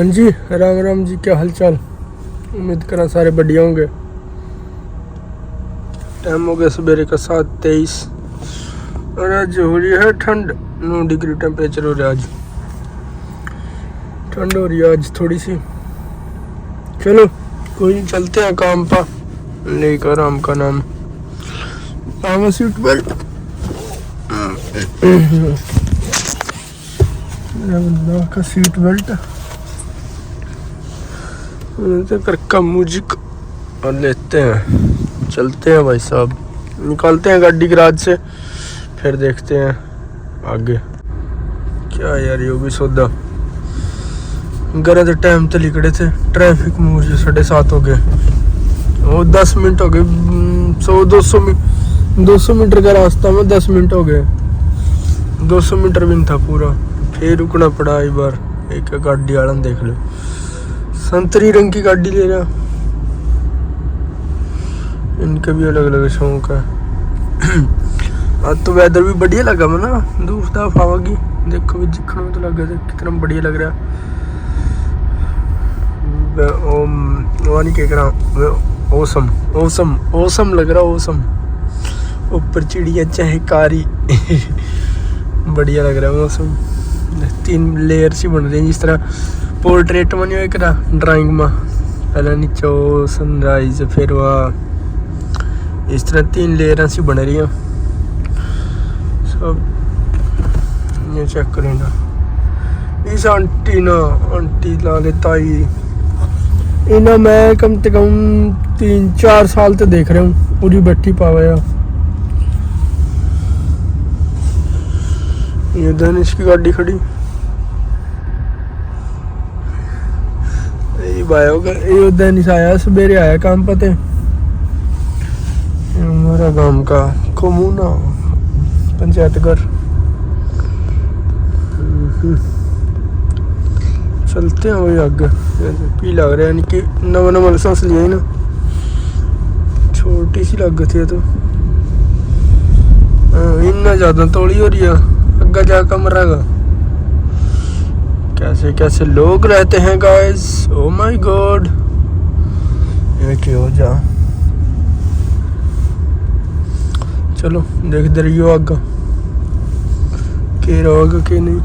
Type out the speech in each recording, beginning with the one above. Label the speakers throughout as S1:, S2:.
S1: हाँ जी, राम राम जी, क्या हाल चाल। उम्मीद करा सारे बढ़िया होंगे। टाइम हो गया सवेरे का 7:23 और आज हो रही है ठंड। 9 डिग्री टेम्परेचर हो रहा है। आज ठंड हो रही है आज थोड़ी सी। चलो कोई नहीं, चलते हैं काम पर लेकर आराम का नाम। काम सीट बेल्ट का सीट बेल्ट कर म्यूजिक और लेते हैं, चलते हैं भाई साहब। निकालते हैं गाड़ी गराज से, फिर देखते हैं आगे क्या यार। ये भी सौदा गरज टाइम तो लिखड़े थे, ट्रैफिक में मुझे 7:30 हो गए। वो 10 मिनट हो गए। 200 मीटर का रास्ता में 10 मिनट हो गए। 200 मीटर भी नहीं था पूरा, फिर रुकना पड़ा। एक बार एक गाड़ी वाला देख लो, संतरी रंग की गाड़ी ले रहा। इनके भी अलग अलग शौक है। आज तो वेदर भी बढ़िया लगा मैं ना, धूप धाप आवागी। देखो भी दिखने में तो लग रहा कितना बढ़िया लग रहा है। नहीं कह रहा, ओसम ओसम ओसम लग रहा, ओसम। ऊपर चिड़िया चहकारी बढ़िया लग रहा है मौसम। 3 लेयर सी बन रही है, जिस तरह पोर्ट्रेट में नहीं करा ड्राइंग में। पहले नीचे सनराइज, फिर वह इस तरह 3 लेयर सी बन रही हैं सब। ये चेक करें ना, इस आंटी लाले ताई इन्हें मैं कम से कम 3-4 साल तो देख रहा हूँ पूरी बैठी पावा। ये धनुष की गाड़ी खड़ी ये धनुष आया सवेरे, आया काम पते हमारा गांव का कोमुना पंचायत घर। चलते हैं वही आगे। पी लग रहा है, यानी कि नवा सांस लिया ही ना, छोटी सी लग थी तो इतना ज्यादा तोड़ी हो रही है। अग्गा जाकर मरेगा। कैसे कैसे लोग रहते हैं गाइस, ओ माय गॉड। ये क्या हो जा। चलो देख दे रही हो आगे के रहोगा कि नहीं।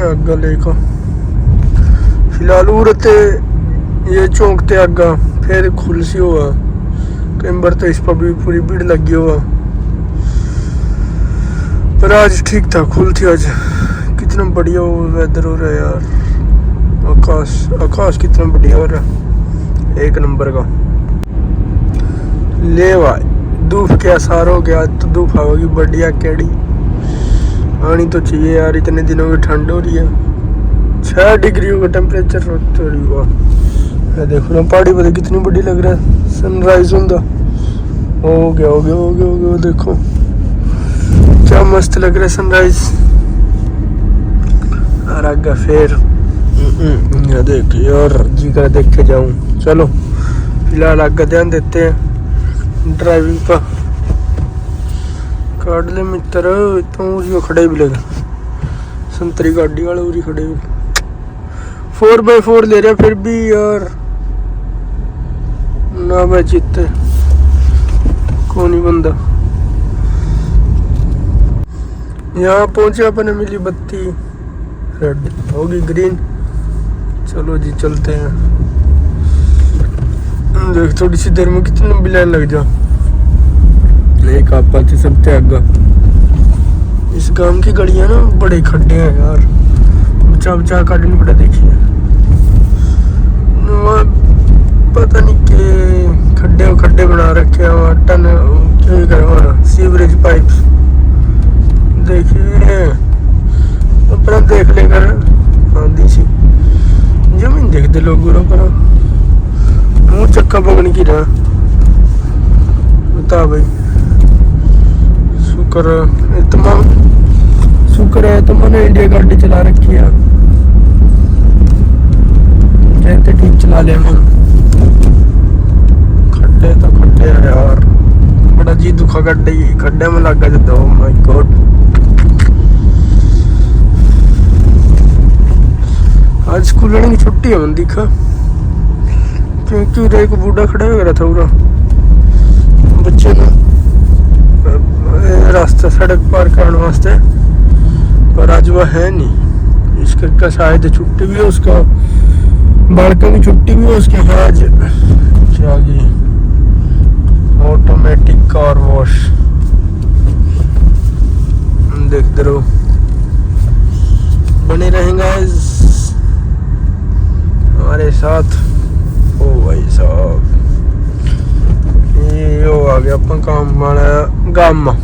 S1: आगा लेकर फिलहाल उड़ते ये चौंकते आगा, फिर खुल सी हुआ। कई बार तो इस पर भी पूरी भीड़ लगी हुआ, पर आज ठीक था, खुल थी आज। कितना बढ़िया वेदर हो रहा है यार। आकाश कितना बढ़िया हो रहा है, 1 नंबर का। ले भाई धूप के असर हो गया, तो धूप आवेगी बढ़िया केड़ी। आनी तो चाहिए यार, इतने दिनों की ठंड हो रही है। 6 डिग्री का टेम्परेचर हुआ। देखो ना पहाड़ी पर कितनी बड़ी लग रहा है। सनराइज होंगे हो गया। देखो क्या मस्त लग रहा है सनराइज। और आगे फिर देख यार जी कर देख के जाऊं। चलो फिलहाल आगे ध्यान देते हैं ड्राइविंग पर। काट ले मित्र, तो खड़े भी लगे संतरी गाड़ी वाले उरी खड़े भी। 4x4 ले रहे फिर भी यार ना भाई चित्ते कौन ही बंदा। यहाँ पहुंचे अपने, मिली बत्ती रेड होगी ग्रीन। चलो जी चलते हैं। देख थोड़ी सी देर में कितनी लंबी लाइन लग जा। एक आप सकते आगा। इस गांव की गलियां ना बड़े खड्डे हैं यार, बचा काटनी पड़ा। देखिए पता नहीं के खड्डे बना रखे हैं वहाँ। टन क्यों करवाना सीवरेज पाइप। देखिए अपना देख लेकर आंधी सी जमीन देखते लोग पर मुँह चक्का पकड़ की रहा। बता भाई, शुक्र है तुमने इंडिया गाड़ी चला रखी है। कहते ठीक चला ले हम। खड्डे तो खड्डे है यार, बड़ा जी दुखा खड्डे में लग गया। Oh my God. आज स्कूल जाने की छुट्टी है, मन दिखा क्योंकि उधर एक बूढ़ा खड़ा हो रहा था पूरा बच्चे ने रास्ता सड़क पार करने वास्ते, पर आज वह है नहीं। इसका शायद छुट्टी भी है, उसका बालकों की छुट्टी भी है उसके। आज क्या गई ऑटोमेटिक कार वॉश, देखते रहो, बने रहेंगे हमारे साथ। ओ भाई साहब, ये आ गया अपन काम वाला गांव में।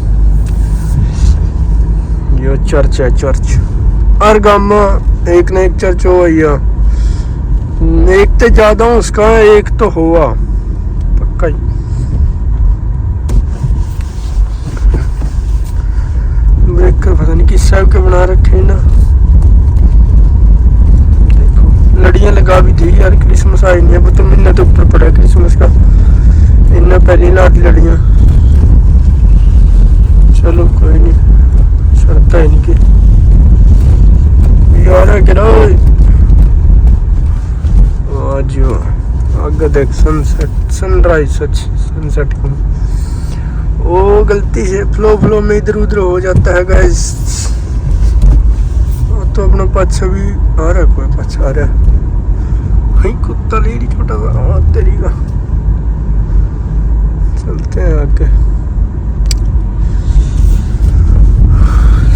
S1: यो चर्च है, चर्च हर गांव में एक न एक चर्च हो भैया। एक तो ज्यादा उसका, एक तो हुआ पक्का ही। ब्रेकर पता नहीं किस टाइप के बना रखे हैं ना। देखो लड़ियां लगा भी थी यार, क्रिसमस आई नहीं है, वो तो महीना तो ऊपर पड़ा क्रिसमस का, इन्ना पहले ला दी लड़ियां। चलो कोई नहीं, शर्त है इनकी यार। आज आगे देख सनसेट, सनराइज, सच सनसेट को वो गलती से फ्लो में इधर उधर हो जाता है गाइस। तो अपना पाछा भी आ रहा है, कोई पाछा आ रहा है। वही कुत्ता ले रही छोटा सा तेरी का। चलते हैं आगे।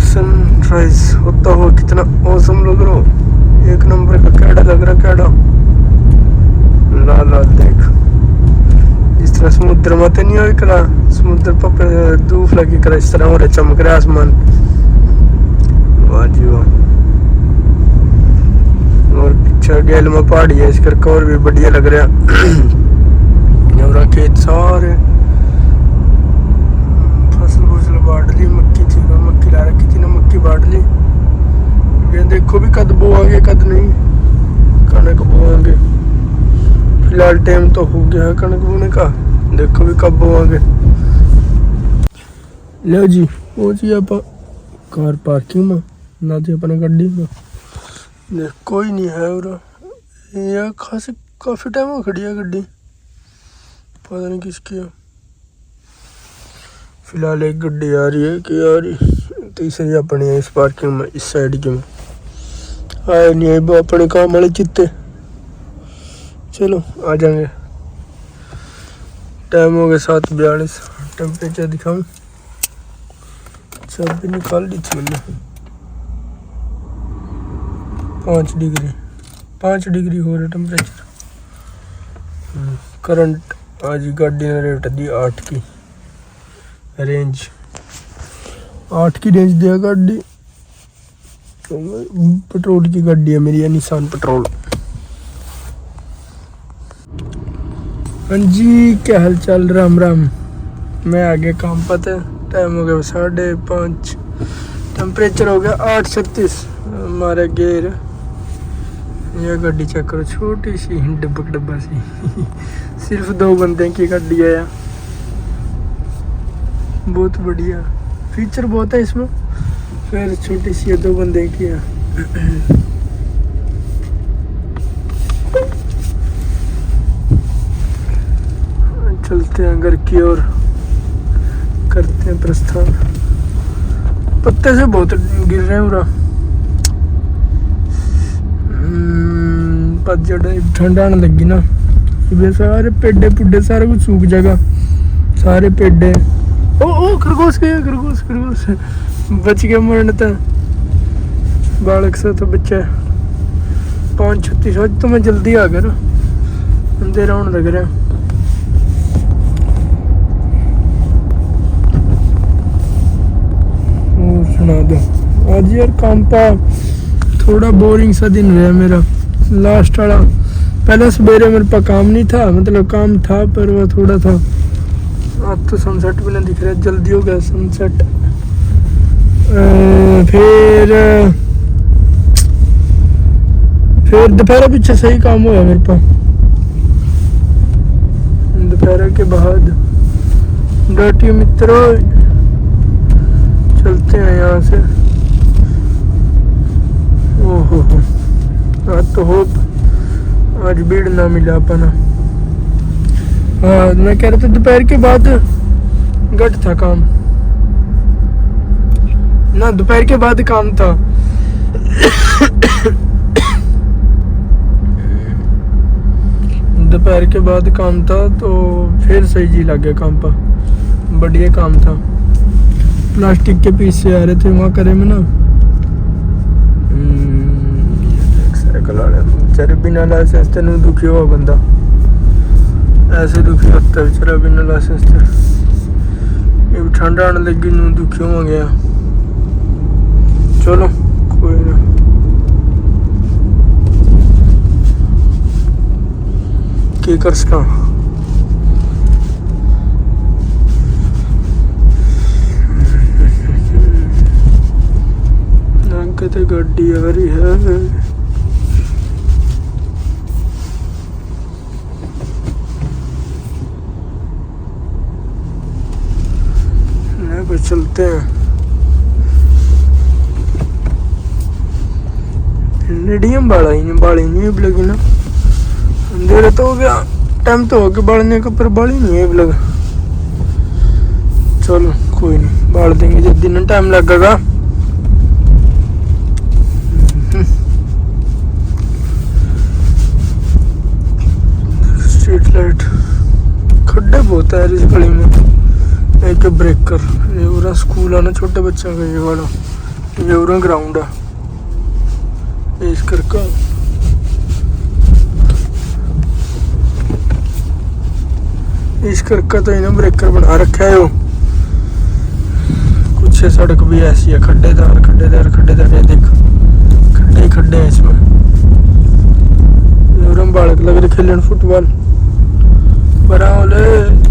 S1: सनराइज होता हो कितना औसम लग रहा हो, एक नंबर का कैडा लग रहा, कैडा लाल लाल देख, जिस तरह समुद्र मत नहीं हो करा, समुद्र पर धूप लगी करा, इस तरह हो रहा चमक रहा आसमान। वाह जी वाह। और पीछे गेल में पहाड़ी है, इस करके और भी बढ़िया लग रहा। खेत सारे फसल बांट ली, मक्की थी, मक्की ला रखी थी ना, मक्की बांट ली। ये देखो भी कद बोआंगे कद नहीं, कणक बोआंगे। फिलहाल टाइम तो हो गया है कणक बोने का, देखो भी कब बोआंगे। लो जी वो जी आप कार पार्किंग में ना थी अपने गड्डी में, देख कोई नहीं है और यार खास काफ़ी टाइम हो खड़ी है गड्डी, पता नहीं किसकी है। फिलहाल एक गड्डी आ रही है कि आ रही, तीसरी अपनी है इस पार्किंग में, इस साइड की में आए नहीं है वो अपने काम वाले चित्ते। चलो आ जाएंगे। टाइम हो गया 7:42। टेम्परेचर दिखाऊं, चाबी निकाल ली थी मैंने। 5 डिग्री हो रहा टेम्परेचर। करंट आज गाड़ी ने रेट दी 8 की रेंज, 8 की रेंज दिया गाड़ी। पेट्रोल की गाड़ी है मेरी, निसान पेट्रोल। हाँ जी क्या हाल चाल, राम राम। मैं आगे काम पता, टाइम हो गया 5:30, टेम्परेचर हो गया 8:36। हमारे गेर यह गाड़ी चेक करो, छोटी सी डब्बा सी सिर्फ 2 बंदे की गाड़ी है यार, बहुत बढ़िया फीचर बहुत है इसमें। फिर छोटी सी है, 2 बंदे की है। चलते हैं घर की ओर, करते हैं प्रस्थान। पत्ते से बहुत गिर रहे हैं पूरा, पतझड़ ठंड आने लगी ना, सारे पेड़े पुड्डे सारे कुछ सूख जाएगा, सारे पेड़े। ओ खरगोश गया, खरगोश बच गया, मरने था बालक से तो बच्चा 5:36। आज तो मैं जल्दी आ गया ना, अंधेरा होने लग रहा है। सुना दो आज यार काम का थोड़ा बोरिंग सा दिन रहा मेरा, लास्ट वाला। पहले सवेरे मेरे पास काम नहीं था, मतलब काम था पर वह थोड़ा था। अब तो सनसेट भी नहीं दिख रहा, जल्दी हो गया सनसेट। फिर फिर दोपहर पीछे सही काम हुआ मेरे पास। दोपहर के बाद डर्टी मित्रों चलते हैं यहाँ से। ओहो आज तो होप आज भीड़ ना मिला अपना। हाँ मैं कह रहा था दोपहर के बाद घट था काम ना, दोपहर के बाद काम था। दोपहर के बाद काम था तो फिर सही जी लग गया काम पर, बढ़िया काम था। प्लास्टिक के पीस से आ रहे थे वहाँ करे में ना। साइकिल वाले बेचारे बिना लाइसेंस ते नहीं दुखी हुआ बंदा, ऐसे दुखी होता है बेचारा बिना लाइसेंस ते। ये भी ठंड आने लगी नू दुखी हो गया। चलो कोई ना, की कर सका। आगे गाड़ी आ रही है। बस चलते हैं। नेडियम बाड़ा ही नहीं, बाड़ी नहीं अब लगी ना। अंधेरा तो हो गया, टाइम तो हो गया बाड़ने का, पर बाड़ी नहीं है अब लगा। चलो कोई नहीं, बाड़ देंगे जब दिन टाइम लगेगा। स्ट्रीट लाइट खड्डे बहुत है इस गली में। एक ब्रेकर, ये पूरा स्कूल है ना छोटे बच्चों का, ये वाला ये पूरा ग्राउंड है। इस करके तो इन्हें ब्रेकर बना रखा है। वो कुछ सड़क भी ऐसी है, खड्डेदार खड्डेदार खड्डेदार, ये देख खड्डे ही खड्डे हैं इसमें। ये बालक लग रहे खेलन फुटबॉल बड़ा होले।